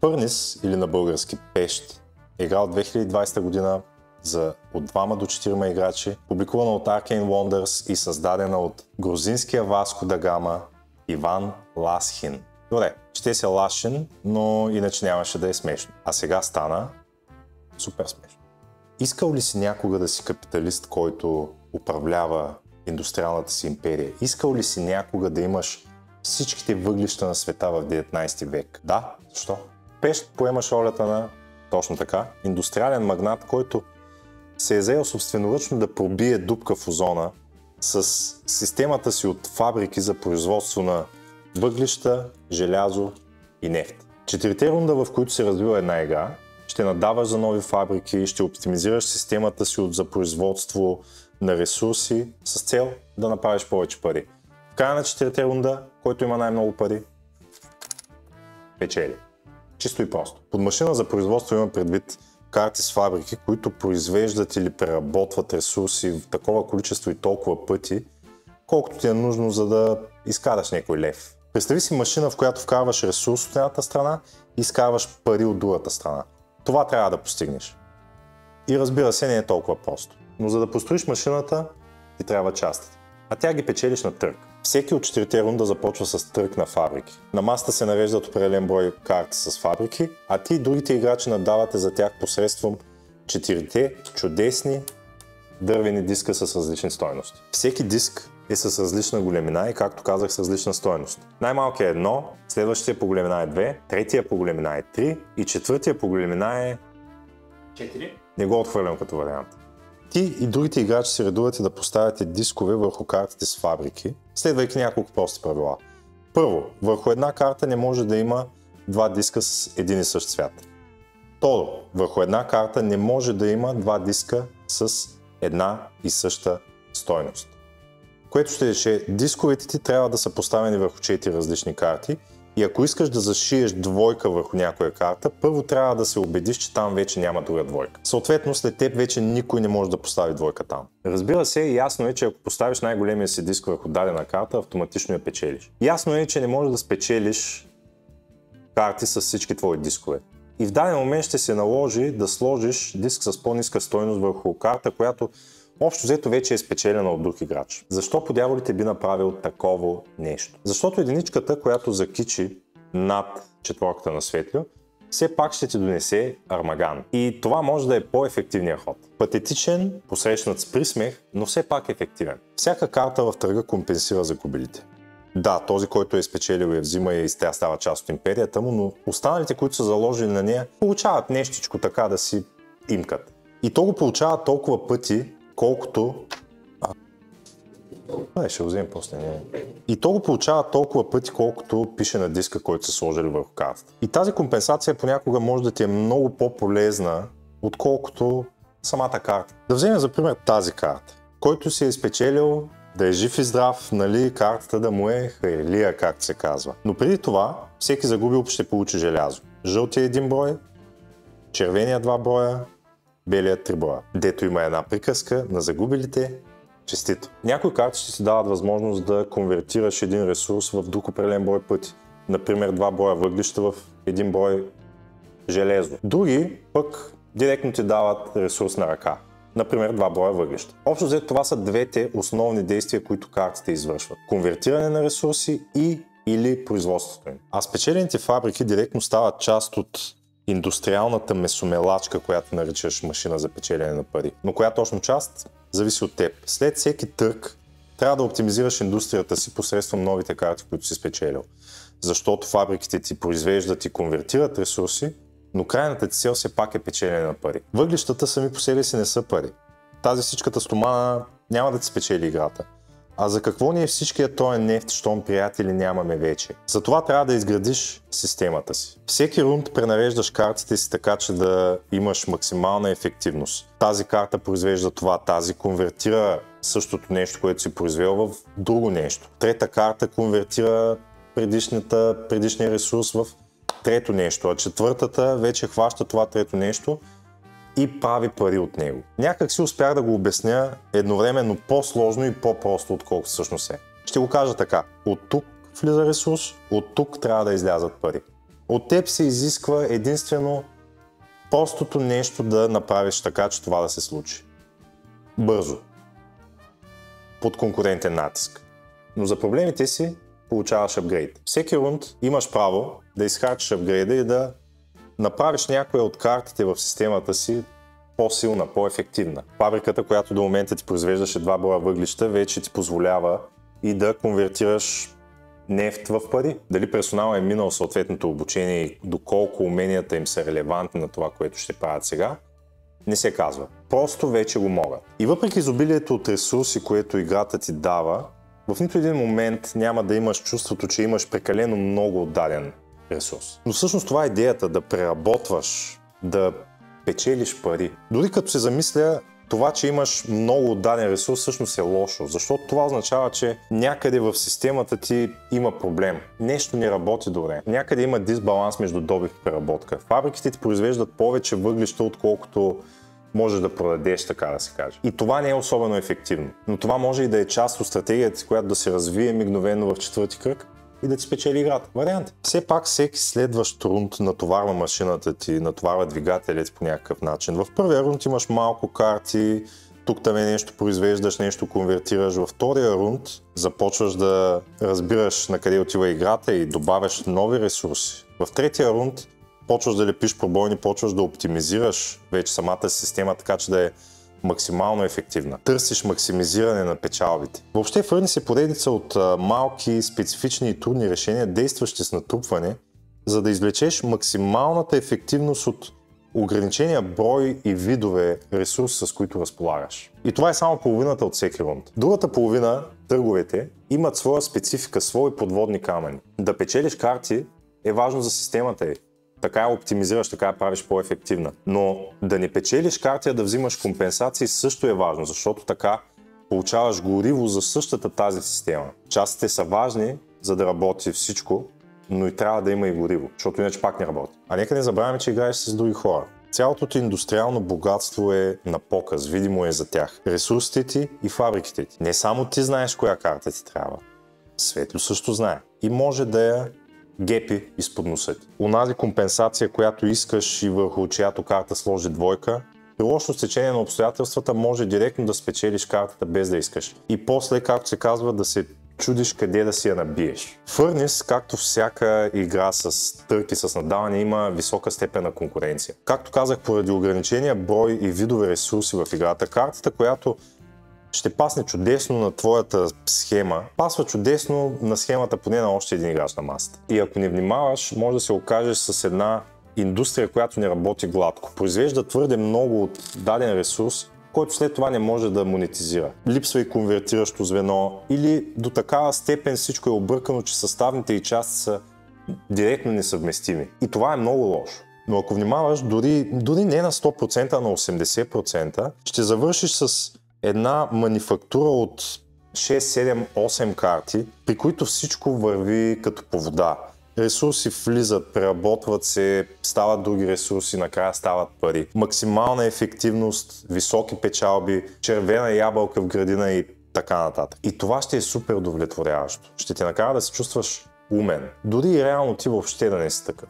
Пърнис, или на български Пещ, е игра от 2020 година от 2 до 4 играчи, публикувана от Arcane Wonders и създадена от грузинския Васко да Гама Иван Ласхин. Добре, чете се Лашин, но иначе нямаше да е смешно. А сега стана супер смешно. Искал ли си някога да си капиталист, който управлява индустриалната си империя? Искал ли си някога да имаш всичките въглища на света в 19 век? Да, защо? Пещ поемаш ролята на, точно така, индустриален магнат, който се е заел собственоръчно да пробие дупка в озона с системата си от фабрики за производство на въглища, желязо и нефт. 4 рунда, в които се развива една игра, ще надаваш за нови фабрики, ще оптимизираш системата си за производство на ресурси с цел да направиш повече пари. В края на 4 рунда, който има най-много пари, печели. Чисто и просто. Под машина за производство има предвид карти с фабрики, които произвеждат или преработват ресурси в такова количество и толкова пъти, колкото ти е нужно, за да изкараш някой лев. Представи си машина, в която вкарваш ресурс от едната страна и изкарваш пари от другата страна. Това трябва да постигнеш. И разбира се, не е толкова просто. Но за да построиш машината, ти трябва частите. А тя ги печелиш на търг. Всеки от 4 рунда започва с търг на фабрики. На масата се нареждат определен брой карти с фабрики, а ти и другите играчи надавате за тях посредством 4 чудесни дървени диска с различни стойности. Всеки диск е с различна големина и, както казах, с различна стойност. Най-малкият е 1, следващия по големина е 2, третия по големина е 3 и четвъртия по големина е 4. Не го отхвърлям като вариант. Ти и другите играчи се редувате да поставяте дискове върху картите с фабрики, следвайки няколко прости правила. Първо, върху една карта не може да има 2 диска с един и същ цвят. Второ, върху една карта не може да има 2 диска с една и съща стойност. Което ще рече, дисковете ти трябва да са поставени върху 4 различни карти и ако искаш да зашиеш двойка върху някоя карта, първо трябва да се убедиш, че там вече няма друга двойка. Съответно, след теб вече никой не може да постави двойка там. Разбира се, ясно е, че ако поставиш най-големия си диск върху дадена карта, автоматично я печелиш. Ясно е, че не можеш да спечелиш карти с всички твои дискове. И в даден момент ще се наложи да сложиш диск с по-ниска стойност върху карта, която общо взето вече е спечелена от друг играч. Защо по дяволите би направил такова нещо? Защото единичката, която закичи над четворката на Светлио, все пак ще ти донесе Армаган. И това може да е по-ефективният ход. Патетичен, посрещнат с присмех, но все пак ефективен. Всяка карта в търга компенсира загубилите. Да, този, който е спечелил я взима и тя става част от империята му, но останалите, които са заложили на нея, получават нещичко така да си имкат. И то го получават толкова пъти, колкото... ще го вземем после. И то го получава толкова пъти, колкото пише на диска, който са сложили върху картата. И тази компенсация понякога може да ти е много по-полезна, отколкото самата карта. Да вземем за пример тази карта. Който си е спечелил да е жив и здрав, нали, картата да му е хайрлия, както се казва. Но преди това, всеки загубил ще получи желязо. Жълтия 1 брой, червения 2 броя, белият 3 броя. Дето има една приказка на загубилите, честито. Някои карти ще ти дават възможност да конвертираш един ресурс в друг определен брой пъти. Например, 2 броя въглища в 1 брой железо. Други пък директно ти дават ресурс на ръка. Например, 2 броя въглища. Общо взето това са двете основни действия, които картите извършват. Конвертиране на ресурси и или производството им. А спечелените фабрики директно стават част от индустриалната месомелачка, която наричаш машина за печелене на пари. Но коя точно част зависи от теб. След всеки търг трябва да оптимизираш индустрията си посредством новите карти, които си спечелил. Защото фабриките ти произвеждат и конвертират ресурси, но крайната ти цел все пак е печелене на пари. Въглищата сами по себе си не са пари. Тази всичката стомана няма да ти спечели играта. А за какво ни е всичкият този нефт, щом приятели нямаме вече? Затова трябва да изградиш системата си. Всеки рунд пренареждаш картите си така, че да имаш максимална ефективност. Тази карта произвежда това, тази конвертира същото нещо, което си произвел в друго нещо. Трета карта конвертира предишния ресурс в трето нещо, а четвъртата вече хваща това трето нещо и прави пари от него. Някак си успях да го обясня едновременно по-сложно и по-просто, отколкото всъщност е. Ще го кажа така. От тук влиза ресурс, от тук трябва да излязат пари. От теб се изисква единствено простото нещо да направиш така, че това да се случи. Бързо. Под конкурентен натиск. Но за проблемите си получаваш апгрейд. Всеки рунд имаш право да изхарчиш апгрейда и да направиш някоя от картите в системата си по-силна, по-ефективна. Фабриката, която до момента ти произвеждаше 2 броя въглища, вече ти позволява и да конвертираш нефт в пари. Дали персонал е минал съответното обучение и доколко уменията им са релевантни на това, което ще правят сега, не се казва. Просто вече го могат. И въпреки изобилието от ресурси, което играта ти дава, в нито един момент няма да имаш чувството, че имаш прекалено много отдаден ресурс. Но всъщност това е идеята, да преработваш, да печелиш пари. Дори като се замисля, това, че имаш много отдаден ресурс, всъщност е лошо, защото това означава, че някъде в системата ти има проблем. Нещо не работи добре. Някъде има дисбаланс между добив и преработка. Фабриките ти произвеждат повече въглища, отколкото можеш да продадеш, така да се каже. И това не е особено ефективно. Но това може и да е част от стратегията, която да се развие мигновено в четвърти кръг и да ти спечели играта. Вариант. Все пак всеки следващ рунд натоварва машината ти, натоварва двигателя ти по някакъв начин. В първия рунд имаш малко карти, тук там нещо произвеждаш, нещо конвертираш. Във втория рунд започваш да разбираш на къде отива играта и добавяш нови ресурси. В третия рунд почваш да лепиш пробойни, почваш да оптимизираш вече самата система, така че да е максимално ефективна. Търсиш максимизиране на печалбите. Въобще Furnace е поредица от малки, специфични и трудни решения, действащи с натрупване, за да извлечеш максималната ефективност от ограничения брой и видове ресурси, с които разполагаш. И това е само половината от всеки рунд. Другата половина, търговете, имат своя специфика, свои подводни камъни. Да печелиш карти е важно за системата й. Така я оптимизираш, така я правиш по-ефективна. Но да не печелиш карти, а да взимаш компенсации също е важно, защото така получаваш гориво за същата тази система. Частите са важни, за да работи всичко, но и трябва да има и гориво, защото иначе пак не работи. А нека не забравяме, че играеш с други хора. Цялото ти индустриално богатство е на показ, видимо е за тях. Ресурсите ти и фабриките ти. Не само ти знаеш коя карта ти трябва. Светло също знае. И може да я гепи изпод носа ти. Онази компенсация, която искаш и върху чиято карта сложи двойка, при лошо стечение на обстоятелствата може директно да спечелиш картата без да искаш. И после, както се казва, да се чудиш къде да си я набиеш. Furnace, както всяка игра с търки, с надаване, има висока степен на конкуренция. Както казах, поради ограничения брой и видове ресурси в играта, картата, която ще пасне чудесно на твоята схема, пасва чудесно на схемата поне на още един играч на масата. И ако не внимаваш, може да се окажеш с една индустрия, която не работи гладко. Произвежда твърде много от даден ресурс, който след това не може да монетизира. Липсва и конвертиращо звено или до такава степен всичко е объркано, че съставните и части са директно несъвместими. И това е много лошо. Но ако внимаваш, дори не на 100%, а на 80%, ще завършиш с една манифактура от 6, 7, 8 карти, при които всичко върви като по вода. Ресурси влизат, преработват се, стават други ресурси, накрая стават пари. Максимална ефективност, високи печалби, червена ябълка в градина и така нататък. И това ще е супер удовлетворяващо. Ще те накара да се чувстваш умен. Дори и реално ти въобще да не си такъв.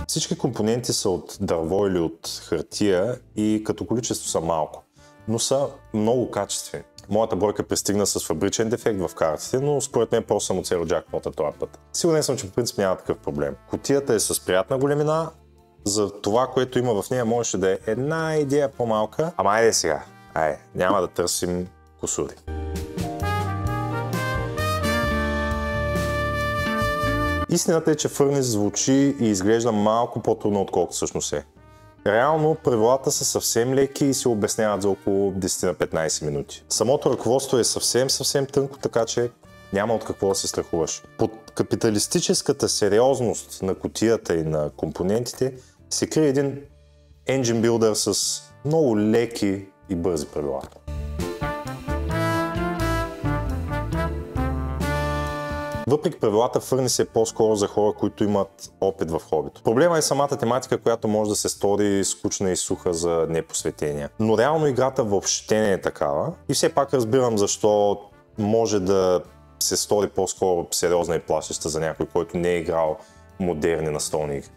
Всички компоненти са от дърво или от хартия и като количество са малко, но са много качествени. Моята бройка пристигна с фабричен дефект в картите, но според мен просто съм оцелил джакпота този път. Сигурен съм, че по принцип няма такъв проблем. Кутията е с приятна големина, за това, което има в нея можеше да е една идея по-малка. Ама айде сега, няма да търсим кусури. Истината е, че Furnace звучи и изглежда малко по-трудно, отколкото всъщност е. Реално правилата са съвсем леки и се обясняват за около 10 на 15 минути. Самото ръководство е съвсем тънко, така че няма от какво да се страхуваш. Под капиталистическата сериозност на кутията и на компонентите се крие един engine builder с много леки и бързи правила. Въпреки правилата, Furnace е по-скоро за хора, които имат опит в хобито. Проблема е самата тематика, която може да се стори скучна и суха за непосветения. Но реално играта въобще не е такава и все пак разбирам защо може да се стори по-скоро сериозна и плашеща за някой, който не е играл модерни настолни игри.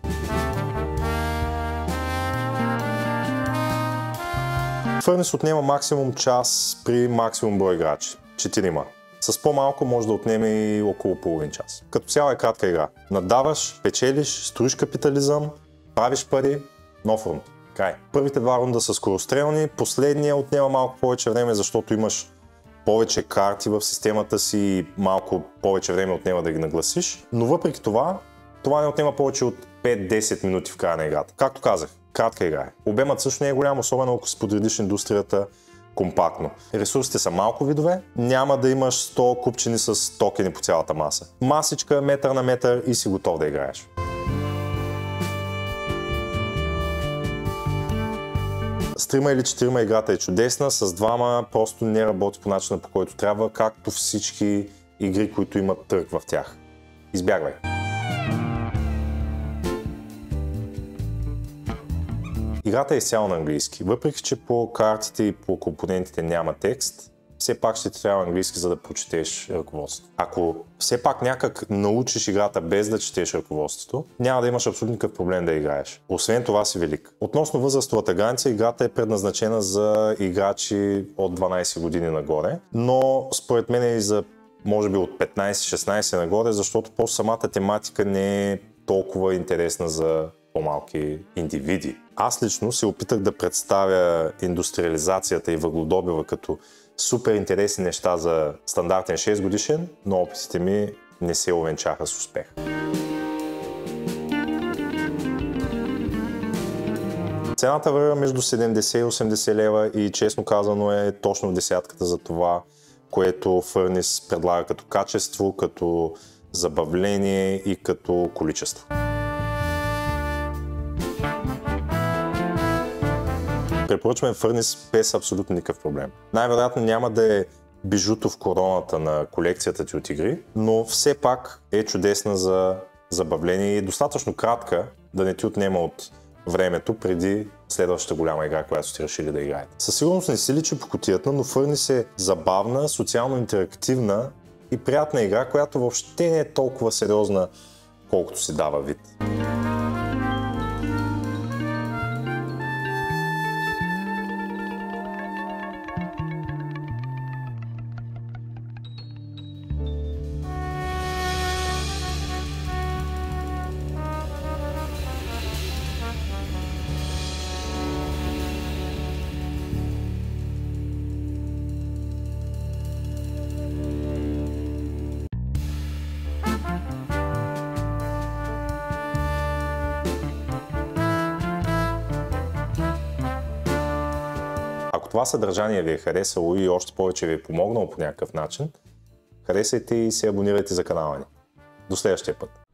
Furnace отнема максимум час при максимум брой играчи. 4. С по-малко може да отнеме и около половин час. Като цяло е кратка игра. Надаваш, печелиш, строиш капитализъм, правиш пари, нов рунд. Край. Първите 2 рунда са скорострелни, последния отнема малко повече време, защото имаш повече карти в системата си и малко повече време отнема да ги нагласиш. Но въпреки това не отнема повече от 5-10 минути в края на играта. Както казах, кратка игра е. Обемът също не е голям, особено ако си подредиш индустрията компактно. Ресурсите са малко видове, няма да имаш 100 купчени с токени по цялата маса. Масичка, метър на метър и си готов да играеш. С 3 или 4 играта е чудесна, с 2 просто не работи по начина, по който трябва, както всички игри, които имат търг в тях. Избягвай! Играта е изцяло на английски. Въпреки че по картите и по компонентите няма текст, все пак ще ти трябва английски, за да прочетеш ръководството. Ако все пак някак научиш играта без да четеш ръководството, няма да имаш абсолютно никакъв проблем да играеш. Освен това си велик. Относно възрастовата граница, играта е предназначена за играчи от 12 години нагоре, но според мен е и за може би от 15-16 нагоре, защото по самата тематика не е толкова интересна за по-малки индивиди. Аз лично се опитах да представя индустриализацията и въгледобива като супер интересни неща за стандартен 6 годишен, но опитите ми не се увенчаха с успех. Цената вървя между 70 и 80 лева и честно казано е точно в десятката за това, което Furnace предлага като качество, като забавление и като количество. Препоръчваме Furnace без абсолютно никакъв проблем. Най-вероятно няма да е бижуто в короната на колекцията ти от игри, но все пак е чудесна за забавление и е достатъчно кратка да не ти отнема от времето преди следващата голяма игра, която сте решили да играете. Със сигурност не си личи по кутията, но Furnace е забавна, социално интерактивна и приятна игра, която въобще не е толкова сериозна, колкото си дава вид. Ако това съдържание ви е харесало и още повече ви е помогнало по някакъв начин, харесайте и се абонирайте за канала ни. До следващия път!